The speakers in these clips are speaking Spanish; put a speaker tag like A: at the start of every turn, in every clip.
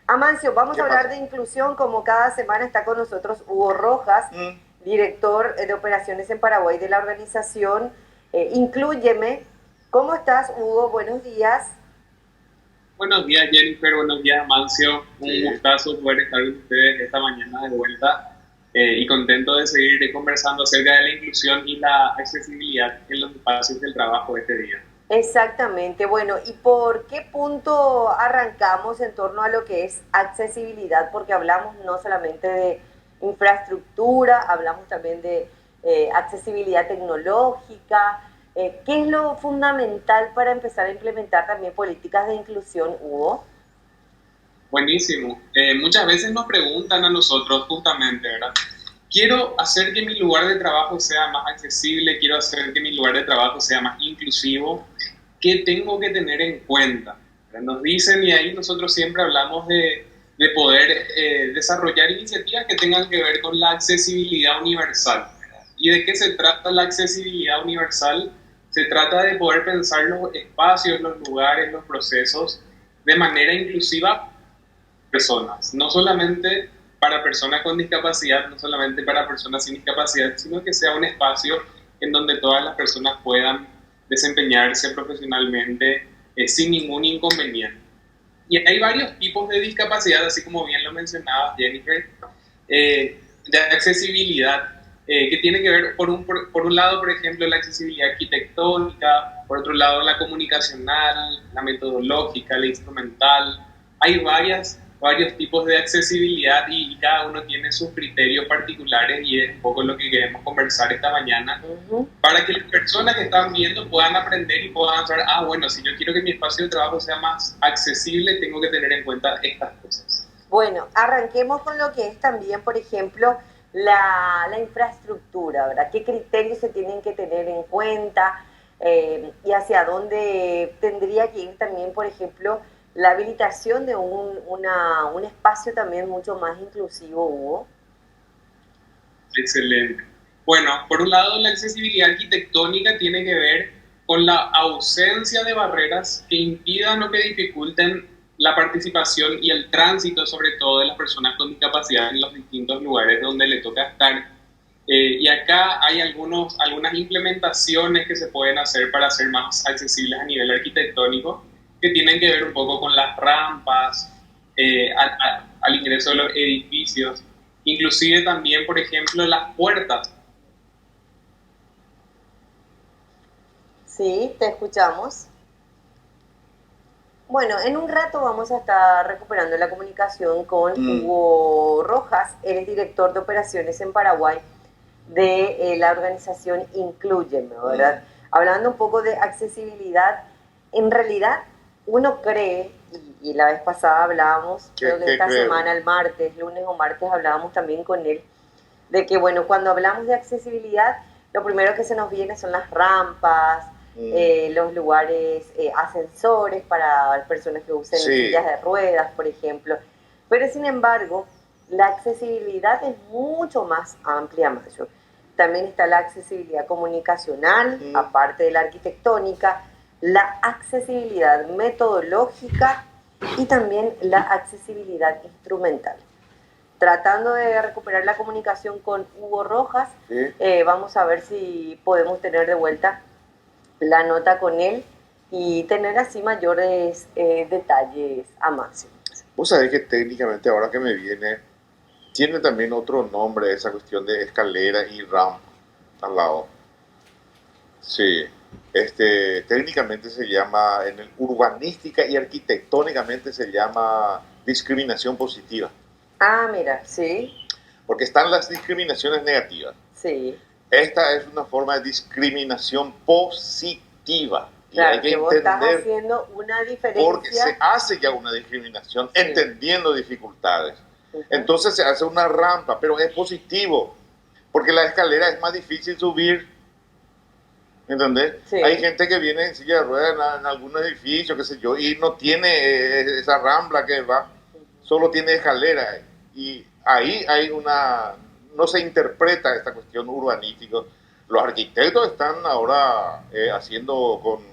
A: Amancio, vamos
B: ¿Qué
A: a hablar
B: pasa?
A: de inclusión, como cada semana está con nosotros Hugo Rojas, director de operaciones en Paraguay de la organización Inclúyeme. ¿Cómo estás, Hugo? Buenos días.
C: Buenos días, Jennifer. Buenos días, Mancio. Un
B: Sí.
C: gustazo poder estar con ustedes esta mañana de vuelta y contento de seguir conversando acerca de la inclusión y la accesibilidad en los espacios del trabajo este día.
A: Exactamente. Bueno, ¿y por qué punto arrancamos en torno a lo que es accesibilidad? Porque hablamos no solamente de infraestructura, hablamos también de accesibilidad tecnológica. ¿Qué es lo fundamental para empezar a implementar también políticas de inclusión, Hugo?
C: Buenísimo. Muchas veces nos preguntan a nosotros justamente, ¿verdad? Quiero hacer que mi lugar de trabajo sea más accesible, quiero hacer que mi lugar de trabajo sea más inclusivo. ¿Qué tengo que tener en cuenta? Nos dicen y ahí nosotros siempre hablamos de poder desarrollar iniciativas que tengan que ver con la accesibilidad universal. ¿Y de qué se trata la accesibilidad universal? Se trata de poder pensar los espacios, los lugares, los procesos de manera inclusiva personas, no solamente para personas con discapacidad, no solamente para personas sin discapacidad, sino que sea un espacio en donde todas las personas puedan desempeñarse profesionalmente sin ningún inconveniente. Y hay varios tipos de discapacidad, así como bien lo mencionaba Jennifer, de accesibilidad, que tiene que ver, por un lado, por ejemplo, la accesibilidad arquitectónica, por otro lado, la comunicacional, la metodológica, la instrumental. Hay varios tipos de accesibilidad y cada uno tiene sus criterios particulares y es un poco lo que queremos conversar esta mañana para que las personas que están viendo puedan aprender y puedan saber, bueno, si yo quiero que mi espacio de trabajo sea más accesible, tengo que tener en cuenta estas cosas.
A: Bueno, arranquemos con lo que es también, por ejemplo, la infraestructura, ¿verdad? ¿Qué criterios se tienen que tener en cuenta y hacia dónde tendría que ir también, por ejemplo, la habilitación de un espacio también mucho más inclusivo, Hugo?
C: Excelente. Bueno, por un lado, la accesibilidad arquitectónica tiene que ver con la ausencia de barreras que impidan o que dificulten la participación y el tránsito, sobre todo de las personas con discapacidad en los distintos lugares donde le toca estar. Y acá hay algunas implementaciones que se pueden hacer para ser más accesibles a nivel arquitectónico, que tienen que ver un poco con las rampas al ingreso de los edificios, inclusive también, por ejemplo, las puertas.
A: Sí, te escuchamos. Bueno, en un rato vamos a estar recuperando la comunicación con Hugo Rojas, él es director de operaciones en Paraguay de la organización Inclúyeme, ¿verdad? Hablando un poco de accesibilidad, en realidad uno cree, y la vez pasada hablábamos, creo que esta semana, el martes, lunes o martes, hablábamos también con él, de que, bueno, cuando hablamos de accesibilidad, lo primero que se nos viene son las rampas, los lugares, ascensores para las personas que usen sillas de ruedas, por ejemplo. Pero sin embargo, la accesibilidad es mucho más amplia, Mayo. También está la accesibilidad comunicacional, aparte de la arquitectónica, la accesibilidad metodológica y también la accesibilidad instrumental. Tratando de recuperar la comunicación con Hugo Rojas, vamos a ver si podemos tener de vuelta la nota con él y tener así mayores detalles a máximo.
B: Vos sabés que técnicamente ahora que me viene, tiene también otro nombre esa cuestión de escalera y rampa al lado. Sí, técnicamente se llama, en el urbanística y arquitectónicamente se llama discriminación positiva.
A: Ah, mira, sí.
B: Porque están las discriminaciones negativas.
A: Sí.
B: Esta es una forma de discriminación positiva.
A: Claro, y hay que vos estás haciendo una diferencia.
B: Porque se hace ya una discriminación, entendiendo dificultades. Entonces se hace una rampa, pero es positivo. Porque la escalera es más difícil subir. ¿Entendés? Sí. Hay gente que viene en silla de ruedas en algún edificio, qué sé yo, y no tiene esa rambla que va, solo tiene escalera. Y ahí hay no se interpreta esta cuestión urbanística. Los arquitectos están ahora haciendo con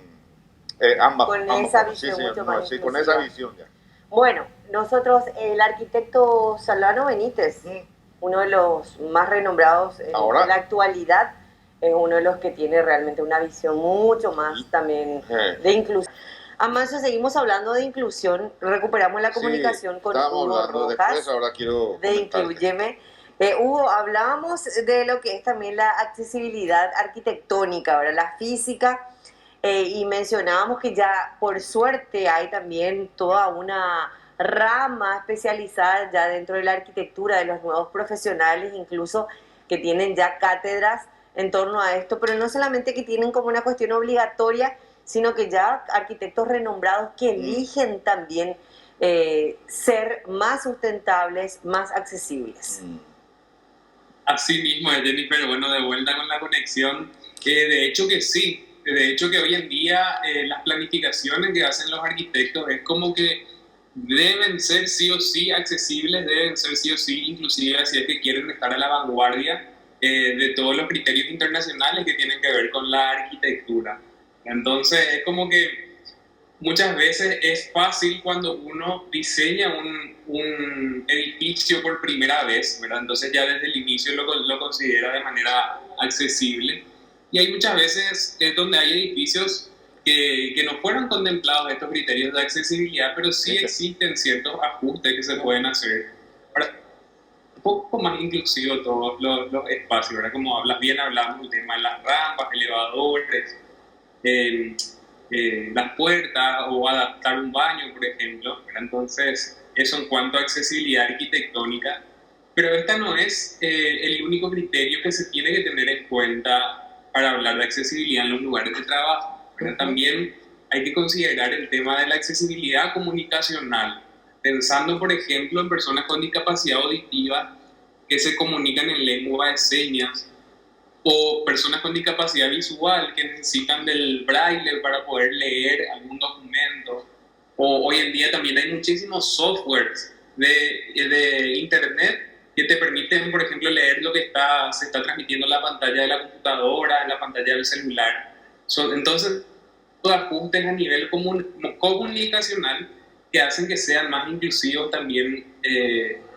B: ambas.
A: Con esa visión mucho más
B: con esa visión ya.
A: Bueno, nosotros, el arquitecto Solano Benítez, uno de los más renombrados en la actualidad, es uno de los que tiene realmente una visión mucho más también de inclusión. Amancio, seguimos hablando de inclusión, recuperamos la comunicación con Hugo Rojas,
B: después, ahora quiero
A: de Inclúyeme. Hugo, hablábamos de lo que es también la accesibilidad arquitectónica, ¿verdad? La física, y mencionábamos que ya por suerte hay también toda una rama especializada ya dentro de la arquitectura, de los nuevos profesionales, incluso que tienen ya cátedras en torno a esto, pero no solamente que tienen como una cuestión obligatoria, sino que ya arquitectos renombrados que eligen también ser más sustentables, más accesibles.
C: Así mismo, Jennifer, bueno, de vuelta con la conexión, de hecho que sí, de hecho que hoy en día las planificaciones que hacen los arquitectos es como que deben ser sí o sí accesibles, deben ser sí o sí inclusive si es que quieren estar a la vanguardia de todos los criterios internacionales que tienen que ver con la arquitectura. Entonces es como que muchas veces es fácil cuando uno diseña un edificio por primera vez, ¿verdad? Entonces ya desde el inicio lo considera de manera accesible. Y hay muchas veces donde hay edificios que no fueron contemplados estos criterios de accesibilidad, pero sí existen ciertos ajustes que se pueden hacer para un poco más inclusivo todos los espacios, ¿verdad? Como hablamos del tema de las rampas, elevadores, las puertas o adaptar un baño, por ejemplo, ¿verdad? Entonces, eso en cuanto a accesibilidad arquitectónica, pero esta no es el único criterio que se tiene que tener en cuenta para hablar de accesibilidad en los lugares de trabajo, ¿verdad? También hay que considerar el tema de la accesibilidad comunicacional, pensando, por ejemplo, en personas con discapacidad auditiva que se comunican en lengua de señas, o personas con discapacidad visual que necesitan del braille para poder leer algún documento. O hoy en día también hay muchísimos softwares de internet que te permiten, por ejemplo, leer lo que se está transmitiendo en la pantalla de la computadora, en la pantalla del celular. Entonces, todos ajustes a nivel comunicacional que hacen que sean más inclusivos también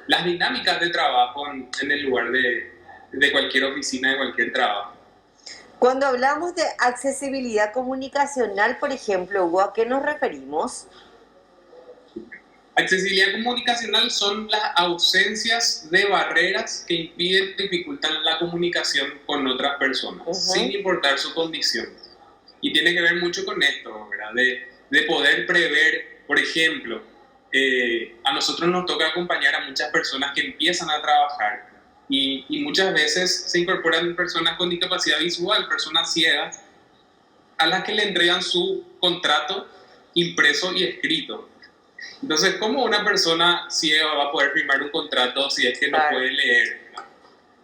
C: las dinámicas de trabajo en el lugar de cualquier oficina, de cualquier trabajo.
A: Cuando hablamos de accesibilidad comunicacional, por ejemplo, Hugo, ¿a qué nos referimos?
C: Accesibilidad comunicacional son las ausencias de barreras que impiden, dificultan la comunicación con otras personas, sin importar su condición. Y tiene que ver mucho con esto, ¿verdad? De poder prever, por ejemplo, a nosotros nos toca acompañar a muchas personas que empiezan a trabajar y muchas veces se incorporan personas con discapacidad visual, personas ciegas, a las que le entregan su contrato impreso y escrito. Entonces, ¿cómo una persona ciega va a poder firmar un contrato si es que no puede leer?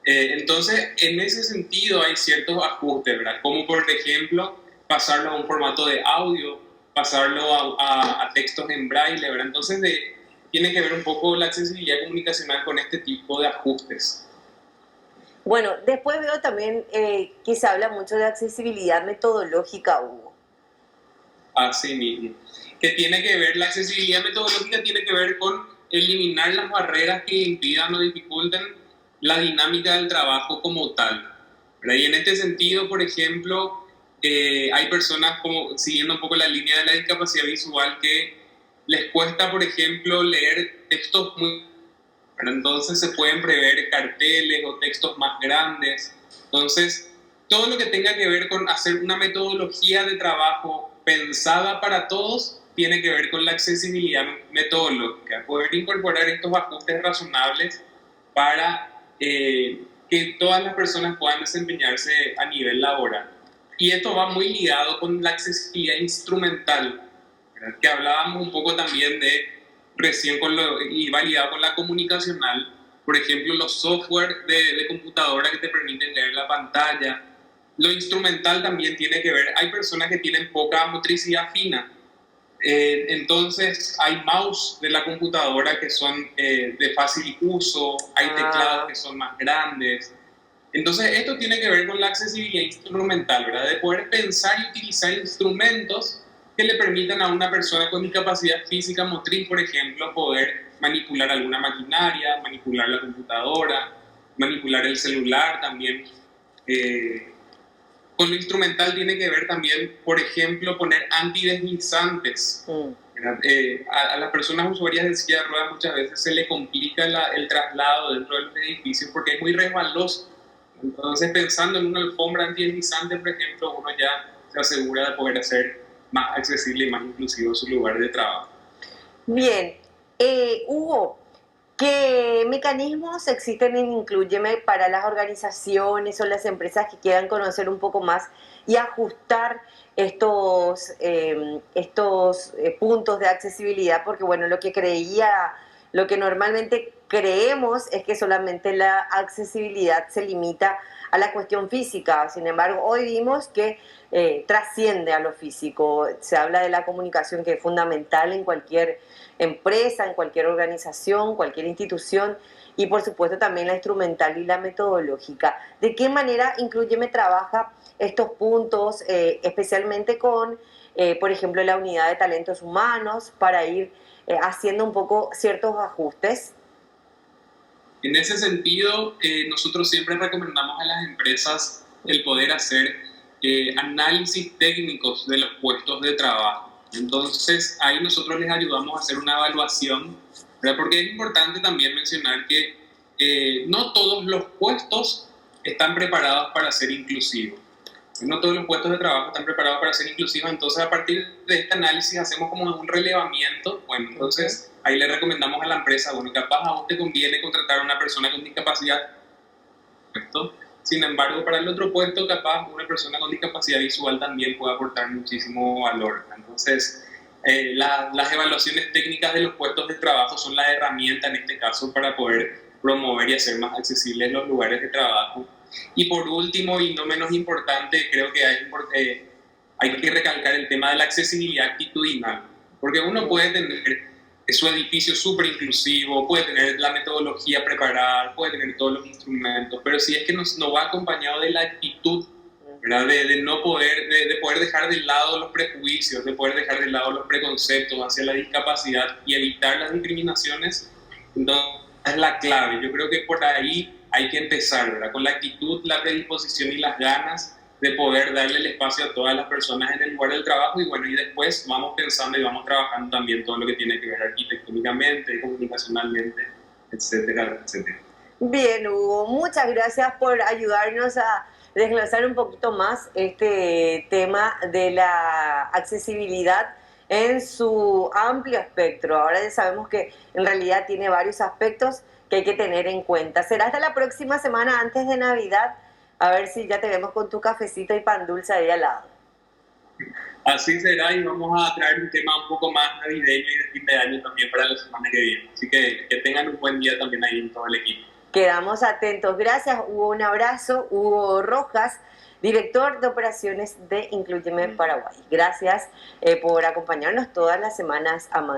C: Entonces, en ese sentido hay ciertos ajustes, ¿verdad? Como por ejemplo, pasarlo a un formato de audio, pasarlo a textos en braille, ¿verdad? Entonces, tiene que ver un poco la accesibilidad comunicacional con este tipo de ajustes.
A: Bueno, después veo también que se habla mucho de accesibilidad metodológica, Hugo.
C: Así mismo. Que tiene que ver, la accesibilidad metodológica tiene que ver con eliminar las barreras que impidan o dificulten la dinámica del trabajo como tal, ¿verdad? Y en este sentido, por ejemplo, hay personas, como siguiendo un poco la línea de la discapacidad visual, que les cuesta, por ejemplo, leer textos muy... Entonces se pueden prever carteles o textos más grandes. Entonces, todo lo que tenga que ver con hacer una metodología de trabajo pensada para todos tiene que ver con la accesibilidad metodológica, poder incorporar estos ajustes razonables para que todas las personas puedan desempeñarse a nivel laboral. Y esto va muy ligado con la accesibilidad instrumental, ¿verdad? Que hablábamos un poco también de recién y validado con la comunicacional, por ejemplo, los software de computadora que te permiten leer la pantalla. Lo instrumental también tiene que ver, hay personas que tienen poca motricidad fina, entonces hay mouse de la computadora que son de fácil uso, hay teclados que son más grandes. Entonces esto tiene que ver con la accesibilidad instrumental, ¿verdad? De poder pensar y utilizar instrumentos que le permitan a una persona con discapacidad física motriz, por ejemplo, poder manipular alguna maquinaria, manipular la computadora, manipular el celular también. Con lo instrumental tiene que ver también, por ejemplo, poner antideslizantes. A las personas usuarias de silla de ruedas muchas veces se le complica el traslado dentro de los edificios porque es muy resbaloso. Entonces, pensando en una alfombra antideslizante, por ejemplo, uno ya se asegura de poder hacer más accesible y más inclusivo su lugar de trabajo.
A: Bien, Hugo, ¿qué mecanismos existen en Inclúyeme para las organizaciones o las empresas que quieran conocer un poco más y ajustar estos puntos de accesibilidad? Porque bueno, lo que normalmente creemos es que solamente la accesibilidad se limita a la cuestión física. Sin embargo, hoy vimos que trasciende a lo físico. Se habla de la comunicación, que es fundamental en cualquier empresa, en cualquier organización, cualquier institución, y por supuesto también la instrumental y la metodológica. ¿De qué manera Inclúyeme trabaja estos puntos, especialmente con, por ejemplo, la unidad de talentos humanos, para ir haciendo un poco ciertos ajustes?
C: En ese sentido, nosotros siempre recomendamos a las empresas el poder hacer análisis técnicos de los puestos de trabajo. Entonces, ahí nosotros les ayudamos a hacer una evaluación, ¿verdad? Porque es importante también mencionar que no todos los puestos están preparados para ser inclusivos. No todos los puestos de trabajo están preparados para ser inclusivos, entonces a partir de este análisis hacemos como un relevamiento. Bueno, entonces ahí le recomendamos a la empresa, bueno, capaz a vos te conviene contratar a una persona con discapacidad, ¿correcto? Sin embargo, para el otro puesto, capaz una persona con discapacidad visual también puede aportar muchísimo valor. Entonces, las evaluaciones técnicas de los puestos de trabajo son la herramienta en este caso para poder promover y hacer más accesibles los lugares de trabajo. Y por último, y no menos importante, creo que hay que recalcar el tema de la accesibilidad actitudinal, porque uno puede tener su edificio súper inclusivo, puede tener la metodología preparada, puede tener todos los instrumentos, pero si es que no va acompañado de la actitud, ¿verdad? De no poder, de poder dejar de lado los prejuicios, de poder dejar de lado los preconceptos hacia la discapacidad y evitar las discriminaciones, entonces es la clave. Yo creo que por ahí hay que empezar, ¿verdad? Con la actitud, la predisposición y las ganas de poder darle el espacio a todas las personas en el lugar del trabajo, y bueno, y después vamos pensando y vamos trabajando también todo lo que tiene que ver arquitectónicamente, comunicacionalmente, etcétera, etcétera.
A: Bien, Hugo, muchas gracias por ayudarnos a desglosar un poquito más este tema de la accesibilidad en su amplio espectro. Ahora ya sabemos que en realidad tiene varios aspectos que hay que tener en cuenta. Será hasta la próxima semana antes de Navidad, a ver si ya te vemos con tu cafecito y pan dulce ahí al lado.
C: Así será, y vamos a traer un tema un poco más navideño y de fin de año también para la semana que viene. Así que tengan un buen día también ahí en todo el equipo.
A: Quedamos atentos. Gracias, Hugo. Un abrazo. Hugo Rojas, director de operaciones de Inclúyeme Paraguay. Gracias por acompañarnos todas las semanas, Amanda.